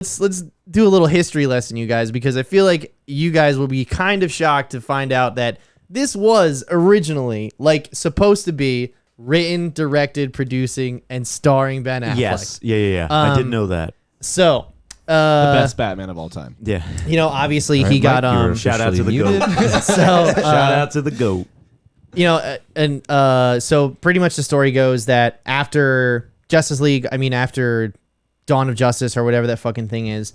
let's do a little history lesson, you guys, because I feel like you guys will be kind of shocked to find out that this was originally like supposed to be written, directed, producing, and starring Ben Affleck. Yes. Yeah. I didn't know that. So the best Batman of all time. Yeah. You know, obviously Right, he got Shout out to the GOAT. so Shout out to the GOAT. you know, and so pretty much the story goes that after Justice League, after Dawn of Justice or whatever that fucking thing is,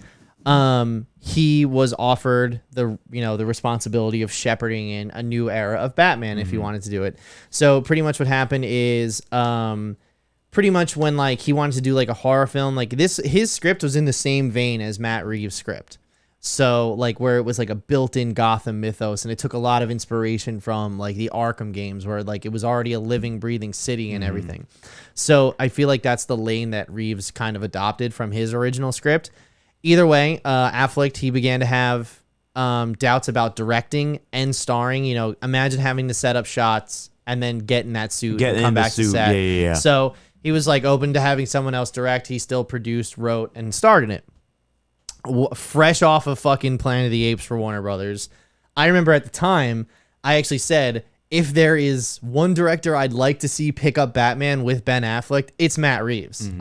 he was offered the responsibility of shepherding in a new era of Batman if he wanted to do it. So pretty much what happened is, pretty much when like he wanted to do like a horror film, like his script was in the same vein as Matt Reeves' script. So like where it was like a built-in Gotham mythos, and it took a lot of inspiration from like the Arkham games where like it was already a living, breathing city and everything. So I feel like that's the lane that Reeves kind of adopted from his original script. Either way, Affleck, he began to have doubts about directing and starring. You know, imagine having to set up shots and then get in that suit and come back to set. Yeah. So he was like open to having someone else direct. He still produced, wrote, and starred in it. Fresh off of fucking Planet of the Apes for Warner Brothers. I remember at the time, I actually said, if there is one director I'd like to see pick up Batman with Ben Affleck, it's Matt Reeves.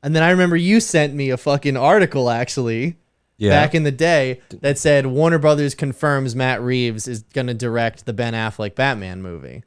And then I remember you sent me a fucking article actually back in the day that said Warner Brothers confirms Matt Reeves is going to direct the Ben Affleck Batman movie.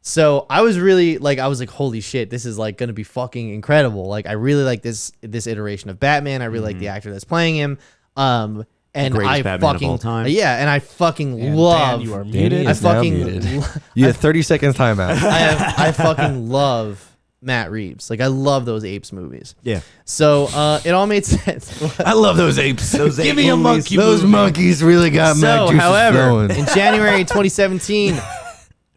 So I was really like, holy shit, this is like going to be fucking incredible. Like I really like this iteration of Batman. I really like the actor that's playing him. And I Batman fucking of all time. and I fucking love. Dan, you are muted. I fucking You have 30 seconds timeout. I fucking love Matt Reeves. Like I love those Apes movies. Yeah. So it all made sense. I love those apes. Those Give me a monkey Those movie. monkeys really got mad So, juices however, flowing. in January 2017,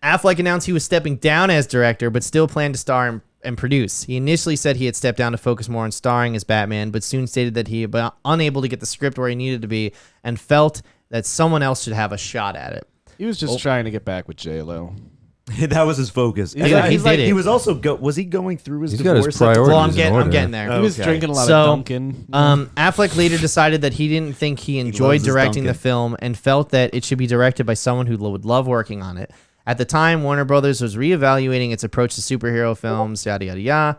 Affleck announced he was stepping down as director, but still planned to star and produce. He initially said he had stepped down to focus more on starring as Batman, but soon stated that he had been unable to get the script where he needed to be and felt that someone else should have a shot at it. He was just trying to get back with J-Lo. That was his focus. He did it. He was also was he going through his He's got his divorce? at the priorities. time? Well, I'm getting there. He was drinking a lot So, of Dunkin'. Affleck later decided that he didn't think he enjoyed loves his directing the Dunkin'. film and felt that it should be directed by someone who would love working on it. At the time, Warner Brothers was reevaluating its approach to superhero films, yada, yada, yada.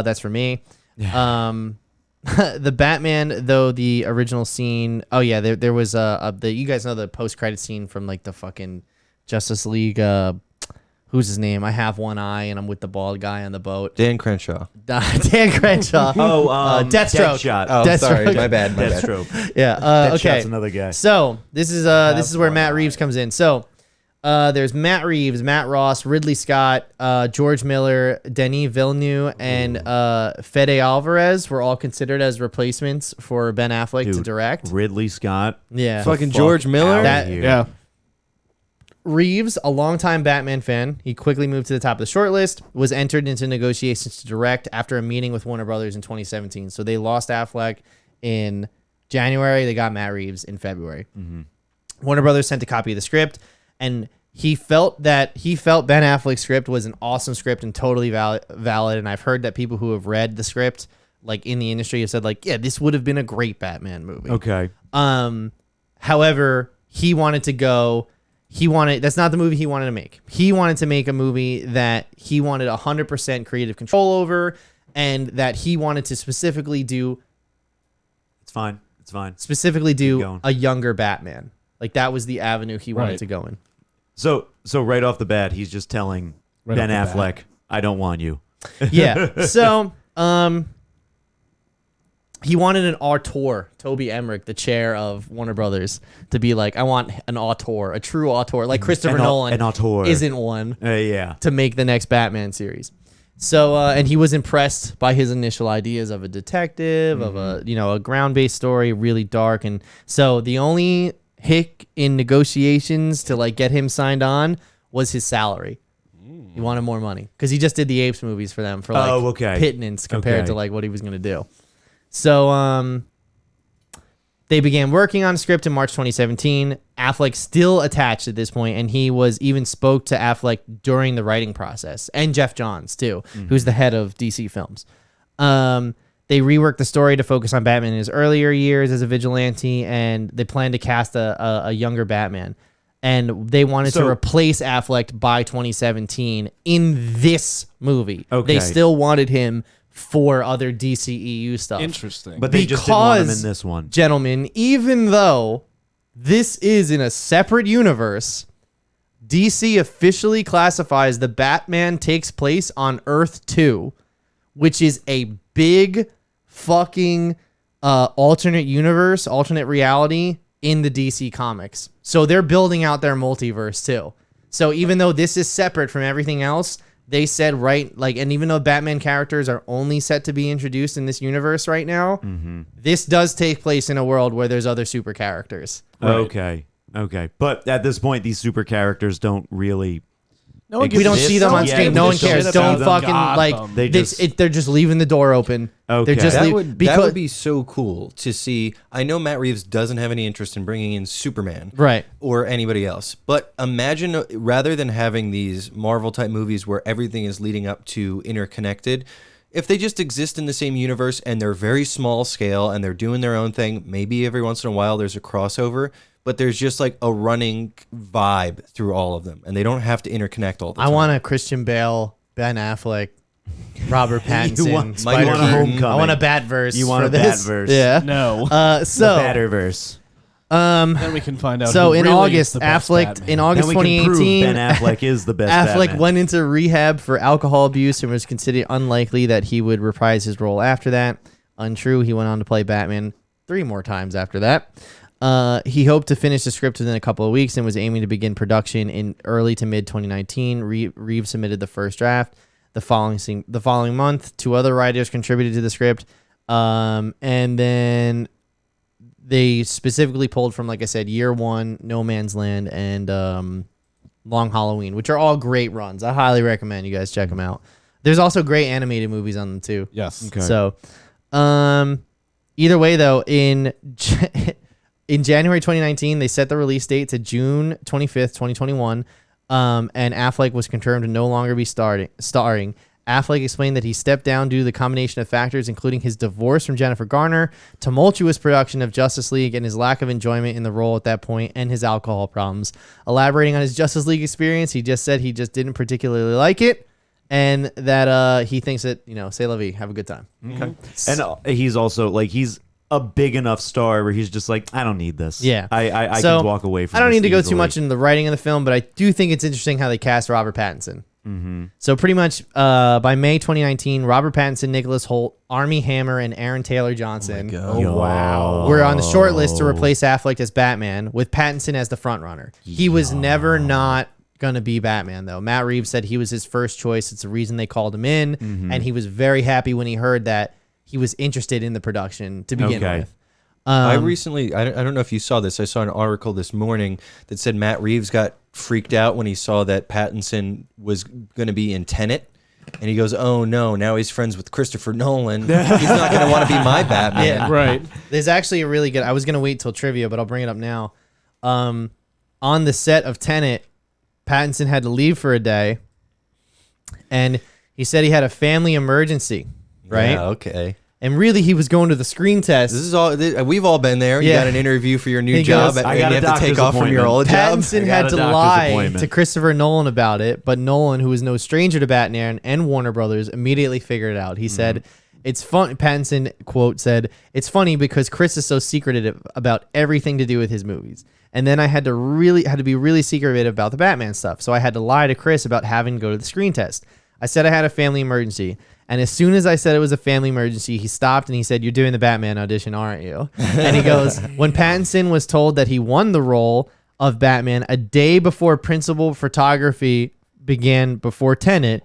That's for me. The Batman, though, the original scene... Oh, yeah, there was you guys know the post-credit scene from like the fucking Justice League... who's his name? I have one eye and I'm with the bald guy on the boat. Dan Crenshaw. Dan Crenshaw. Deathstroke. Deathstroke. Oh, Deathstroke. sorry. My bad. Deathstroke. Yeah. Okay. Deadshot's another guy. So this is where Matt Reeves comes in. So there's Matt Reeves, Matt Ross, Ridley Scott, George Miller, Denis Villeneuve, and Fede Alvarez were all considered as replacements for Ben Affleck to direct. Ridley Scott. Yeah. Fucking George Miller. That- Yeah. Reeves, a longtime Batman fan, he quickly moved to the top of the shortlist, was entered into negotiations to direct after a meeting with Warner Brothers in 2017. So they lost Affleck in January. They got Matt Reeves in February. Warner Brothers sent a copy of the script, and he felt Ben Affleck's script was an awesome script and totally valid. And I've heard that people who have read the script, like in the industry, have said like, yeah, this would have been a great Batman movie. Okay. However, that's not the movie he wanted to make. He wanted to make a movie that he wanted 100% creative control over, and that he wanted to specifically do It's fine. a younger Batman. Like that was the avenue he wanted to go in. So right off the bat, he's just telling Right Ben off the Affleck, "I don't want you." Yeah. So, he wanted an auteur, Toby Emmerich, the chair of Warner Brothers, to be like, I want an auteur, a true auteur, like Christopher Nolan an auteur. isn't one Yeah. to make the next Batman series. So, and he was impressed by his initial ideas of a detective, of a ground-based story, really dark. And so the only hick in negotiations to like get him signed on was his salary. He wanted more money because he just did the Apes movies for them for like pittance compared to like what he was going to do. So they began working on a script in March 2017. Affleck still attached at this point, and he was even spoke to Affleck during the writing process, and Jeff Johns too, who's the head of DC Films. They reworked the story to focus on Batman in his earlier years as a vigilante, and they plan to cast a younger Batman. And they wanted to replace Affleck by 2017 in this movie. Okay. They still wanted him for other DCEU stuff. Interesting. But they just didn't want him in this one. Gentlemen, even though this is in a separate universe, DC officially classifies the Batman takes place on Earth 2, which is a big fucking alternate universe, alternate reality in the DC comics. So they're building out their multiverse too. So even though this is separate from everything else, they said and even though Batman characters are only set to be introduced in this universe right now, this does take place in a world where there's other super characters. Right. Okay. But at this point, these super characters don't really. We don't see them on screen. No one cares. Don't fucking Gotham. they're just leaving the door open. Okay. They're just That would be so cool to see. I know Matt Reeves doesn't have any interest in bringing in Superman, right, or anybody else. But imagine rather than having these Marvel type movies where everything is leading up to interconnected, if they just exist in the same universe and they're very small scale and they're doing their own thing, maybe every once in a while there's a crossover. But there's just like a running vibe through all of them, and they don't have to interconnect all the time. I want a Christian Bale, Ben Affleck, Robert Pattinson, You want Spider-Man. a Homecoming. I want a Batverse. You want for a this. Batverse. Yeah. No. So the Batterverse. Then we can find out. So who in really August, is the best Affleck Batman. in August Then we can prove 2018, Ben Affleck is the best Affleck Batman. went into rehab for alcohol abuse and was considered unlikely that he would reprise his role after that. Untrue. He went on to play Batman 3 more times after that. He hoped to finish the script within a couple of weeks and was aiming to begin production in early to mid 2019. Reeves submitted the first draft. The following month, 2 other writers contributed to the script, and then they specifically pulled from, like I said, Year One, No Man's Land, and Long Halloween, which are all great runs. I highly recommend you guys check them out. There's also great animated movies on them too. Yes. Okay. So, either way though, in January 2019, they set the release date to June 25th, 2021, and Affleck was confirmed to no longer be starring. Affleck explained that he stepped down due to the combination of factors, including his divorce from Jennifer Garner, tumultuous production of Justice League, and his lack of enjoyment in the role at that point, and his alcohol problems. Elaborating on his Justice League experience, he just said he just didn't particularly like it, and that he thinks that, c'est la vie, have a good time. Okay. And he's also he's a big enough star where he's just like, I don't need this. Yeah. I So, can walk away from I don't this need to go too easily. much into the writing of the film, but I do think it's interesting how they cast Robert Pattinson. Mm-hmm. So pretty much by May 2019, Robert Pattinson, Nicholas Hoult, Armie Hammer, and Aaron Taylor Johnson Wow. were on the short list to replace Affleck as Batman, with Pattinson as the frontrunner. He was never not going to be Batman, though. Matt Reeves said he was his first choice. It's the reason they called him in, and he was very happy when he heard that he was interested in the production to begin with. I recently, I don't know if you saw this. I saw an article this morning that said Matt Reeves got freaked out when he saw that Pattinson was going to be in Tenet. And he goes, oh no, now he's friends with Christopher Nolan. He's not going to want to be my Batman. Yeah. Right. There's actually a really good, I was going to wait till trivia, but I'll bring it up now. On the set of Tenet, Pattinson had to leave for a day, and he said he had a family emergency, right? Yeah, okay. And really, he was going to the screen test. This is all. We've all been there. You Yeah. got an interview for your new He job, goes, and I you got a have to take doctor's off from your old job. Pattinson I got had a to doctor's lie appointment. to Christopher Nolan about it, but Nolan, who is no stranger to Batman and Warner Brothers, immediately figured it out. He said, "It's fun." Pattinson quote said, "It's funny because Chris is so secretive about everything to do with his movies, and then I had to be really secretive about the Batman stuff. So I had to lie to Chris about having to go to the screen test. I said I had a family emergency." And as soon as I said it was a family emergency, he stopped and he said, "You're doing the Batman audition, aren't you?" And he goes, when Pattinson was told that he won the role of Batman a day before principal photography began before Tenet,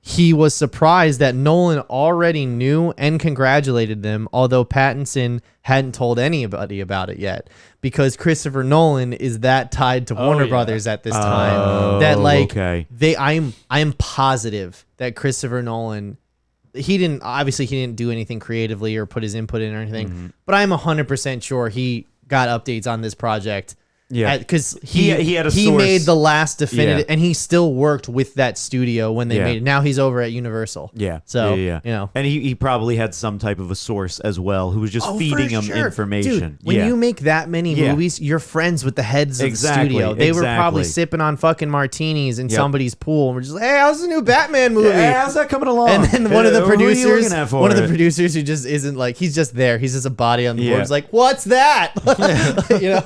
he was surprised that Nolan already knew and congratulated them, although Pattinson hadn't told anybody about it yet, because Christopher Nolan is that tied to Warner yeah. Brothers at this time that okay. I'm positive that Christopher Nolan, he didn't do anything creatively or put his input in or anything, but I'm 100% sure he got updates on this project Yeah. because He had a he source. made the last definitive, Yeah. and he still worked with that studio when they Yeah. made it. Now he's over at Universal. Yeah. So, you know. And he probably had some type of a source as well who was just feeding him information. Dude, when you make that many movies, you're friends with the heads of the studio. They were probably sipping on fucking martinis in somebody's pool, and we're just like, "Hey, how's the new Batman movie? Hey, how's that coming along?" And then one of the Who are you producers, looking at for one of the it? producers who just isn't like, he's just there. He's just a body on the board. Yeah. He's like, "What's that?" You know.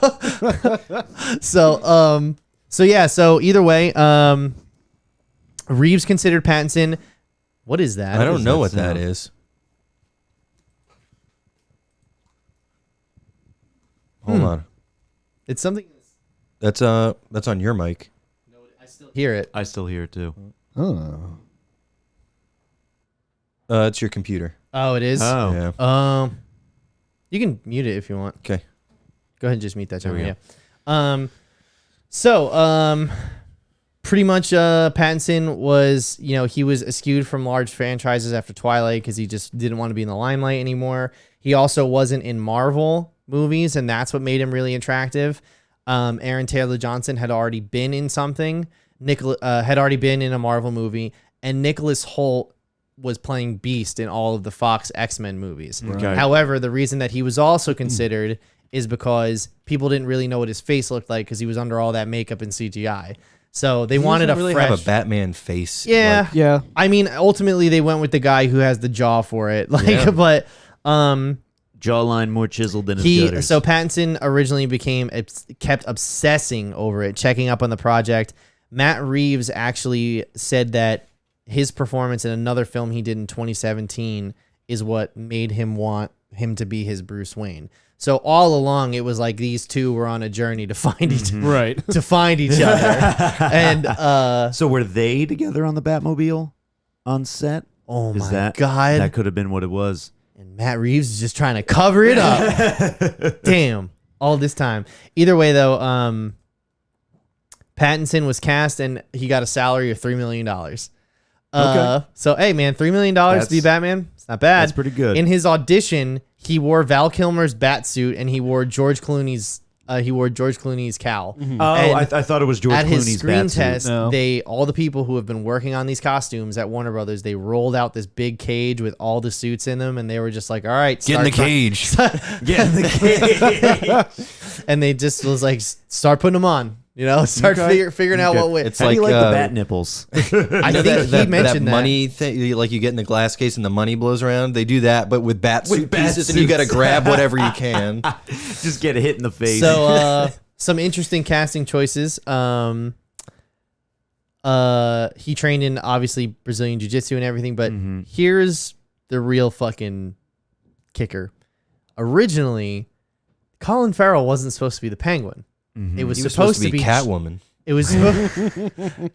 So either way, Reeves considered Pattinson. What is that? I don't know what sound? that is. Hold on. It's something. That's on your mic. I still hear it. I still hear it too. Oh. It's your computer. Oh, it is. Oh. Yeah. You can mute it if you want. Okay. Go ahead and just mute that There we channel. Yeah. Pretty much, Pattinson was, he was eschewed from large franchises after Twilight because he just didn't want to be in the limelight anymore. He also wasn't in Marvel movies, and that's what made him really attractive. Aaron Taylor Johnson had already been in something. Had already been in a Marvel movie, and Nicholas Hoult was playing Beast in all of the Fox X-Men movies. Okay. However, the reason that he was also considered is because people didn't really know what his face looked like because he was under all that makeup and CGI. So they wanted a really fresh. have a Batman face. Yeah. like- Yeah. I mean, ultimately they went with the guy who has the jaw for it. Like, Yeah. but Jawline more chiseled than his gutters. so Pattinson originally kept obsessing over it, checking up on the project. Matt Reeves actually said that his performance in another film he did in 2017 is what made him want him to be his Bruce Wayne. So all along, it was like these two were on a journey to find each Right. to find each other. And So were they together on the Batmobile on set? oh Is my that, god, That could have been what it was. and Matt Reeves is just trying to cover it up. Damn, all this time. Either way, though, Pattinson was cast and he got a salary of $3 million. Okay. So hey, man, $3 million to be Batman. It's not bad. That's pretty good. In his audition, he wore Val Kilmer's bat suit and he wore George Clooney's cowl. Oh, And I thought it was George at his Clooney's screen Batsuit. test, No. all the people who have been working on these costumes at Warner Brothers, they rolled out this big cage with all the suits in them, and they were just like, "All right, Get in the start cage. Get in the cage. and they just was like, "Start putting them on." Start figuring out what way. It's How do like you like the bat nipples? I think he mentioned that. money thing, like you get in the glass case and the money blows around. They do that, but with bat suit bat pieces, and you got to suits. grab whatever you can. Just get a hit in the face. So, some interesting casting choices. He trained in obviously Brazilian Jiu-Jitsu and everything, but here's the real fucking kicker. Originally, Colin Farrell wasn't supposed to be the Penguin. It was, He was supposed to be Catwoman. It was it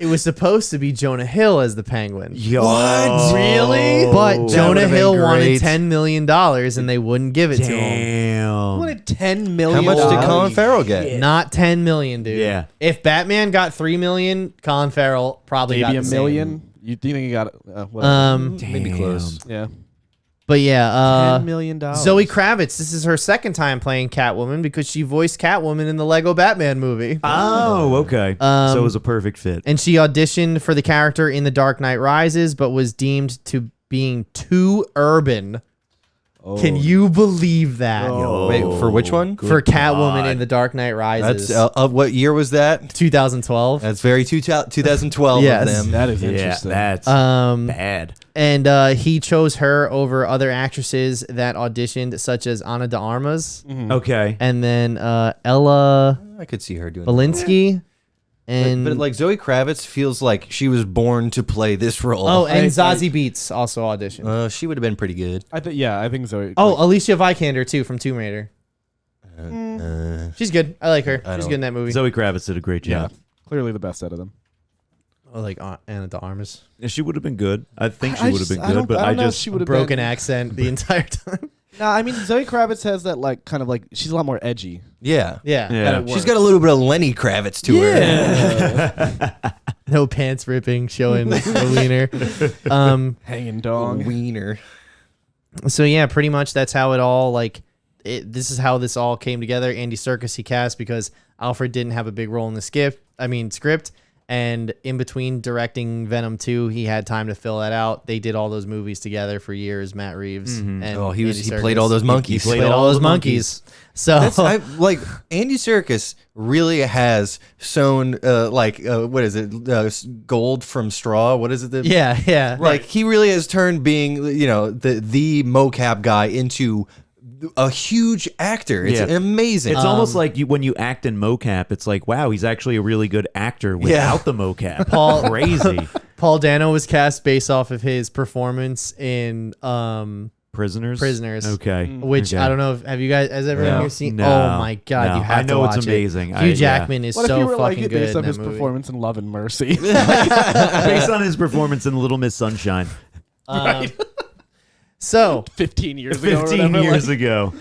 was supposed to be Jonah Hill as the Penguin. What? Really? But That Jonah would've been Hill wanted great. $10 million and they wouldn't give it to him. Damn. What $10 million? How much did Holy Colin Farrell get? shit. Not 10 million, dude. Yeah. If Batman got 3 million, Colin Farrell probably Maybe got a the same. million? You think he got whatever. Maybe close. Yeah. But yeah, $10 million. Zoe Kravitz, this is her second time playing Catwoman because she voiced Catwoman in the Lego Batman movie. Oh, okay. So it was a perfect fit. And she auditioned for the character in The Dark Knight Rises, but was deemed to being too urban. Oh. Can you believe that? Oh. Wait, for which one? For Catwoman in The Dark Knight Rises. That's what year was that? 2012. That's very 2012 Yes. of them. That is Yeah, interesting. that's Um, bad. and he chose her over other actresses that auditioned, such as Ana de Armas, Okay. and then Ella I could see her doing that. Balinsky, and But like Zoe Kravitz feels like she was born to play this role. and I- Zazie Beetz also auditioned. She would have been pretty good. I think Zoe. Alicia Vikander too from Tomb Raider. She's good. I like her. I She's don't- good in that movie. Zoe Kravitz did a great yeah. job. Clearly the best out of them. I like Ana de Armas. Yeah, she would have been good. I think she I would have just- been good, but I I don't know if just she would have Broken been. accent the entire time. No, I mean Zoe Kravitz has that like kind of like she's a lot more edgy. Yeah. Yeah. Yeah. That it She's works. got a little bit of Lenny Kravitz to her. Yeah. No pants ripping, showing the wiener. Hanging dong. Wiener. So yeah, pretty much that's how it all like this is how this all came together. Andy Serkis he cast because Alfred didn't have a big role in the script. And in between directing Venom 2, he had time to fill that out. They did all those movies together for years, Matt Reeves. And he Andy Serkis. played all those monkeys. He played all those monkeys. So like Andy Serkis really has sewn what is it, gold from straw? What is it? yeah. Like he really has turned being the mocap guy into a huge actor. It's amazing. It's almost like when you act in mocap, it's like, wow, he's actually a really good actor without the mocap. Crazy. Paul Dano was cast based off of his performance in Prisoners. Okay. Which I don't know if has everyone here seen? No, Oh my god, you have I know to watch it's amazing. Hugh Jackman is What if so you were like fucking it good based in on that his movie. performance in Love and Mercy? Based on his performance in Little Miss Sunshine. So 15 years ago. 15 years ago.